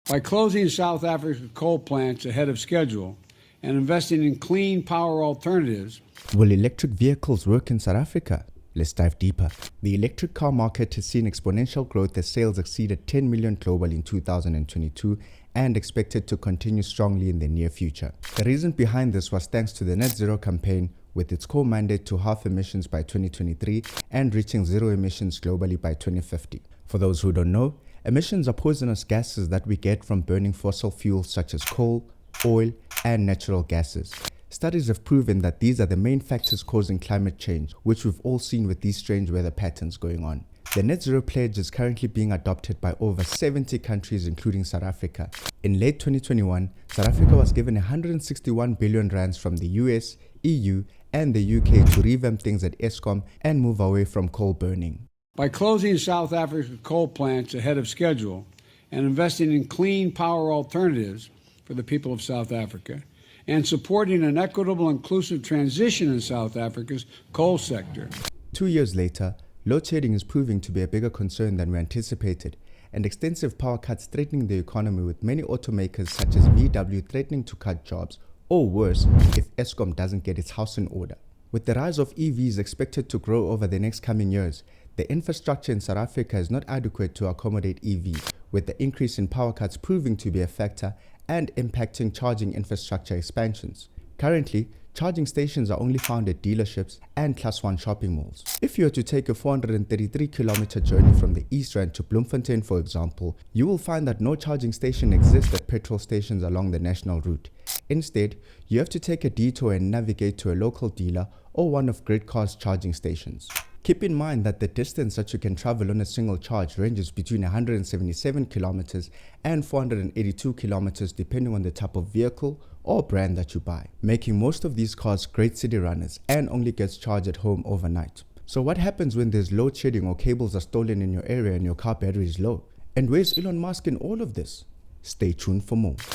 By closing South Africa's coal plants ahead of schedule and investing in clean power alternatives. Will electric vehicles work in South Africa? Let's dive deeper. The electric car market has seen exponential growth as sales exceeded 10 million globally in 2022 and expected to continue strongly in the near future. The reason behind this was thanks to the Net Zero campaign, with its core mandate to halve emissions by 2023 and reaching zero emissions globally by 2050. For those who don't know, emissions are poisonous gases that we get from burning fossil fuels such as coal, oil, and natural gases. Studies have proven that these are the main factors causing climate change, which we've all seen with these strange weather patterns going on. The Net Zero pledge is currently being adopted by over 70 countries, including South Africa. In late 2021, South Africa was given 161 billion rands from the US, EU, and the UK to revamp things at Eskome and move away from coal burning. By closing South Africa's coal plants ahead of schedule and investing in clean power alternatives for the people of South Africa, and supporting an equitable, inclusive transition in South Africa's coal sector. 2 years later, loadshedding is proving to be a bigger concern than we anticipated, and extensive power cuts threatening the economy, with many automakers such as VW threatening to cut jobs, or worse, if Eskome doesn't get its house in order. With the rise of EVs expected to grow over the next coming years, the infrastructure in South Africa is not adequate to accommodate EVs, with the increase in power cuts proving to be a factor and impacting charging infrastructure expansions. Currently, charging stations are only found at dealerships and Class 1 shopping malls. If you were to take a 433-kilometer journey from the East Rand to Bloemfontein, for example, you will find that no charging station exists at petrol stations along the national route. Instead, you have to take a detour and navigate to a local dealer or one of GridCar's charging stations. Keep in mind that the distance that you can travel on a single charge ranges between 177 kilometers and 482 kilometers depending on the type of vehicle or brand that you buy, making most of these cars great city runners and only gets charged at home overnight. So what happens when there's load shedding or cables are stolen in your area and your car battery is low? And where's Elon Musk in all of this? Stay tuned for more.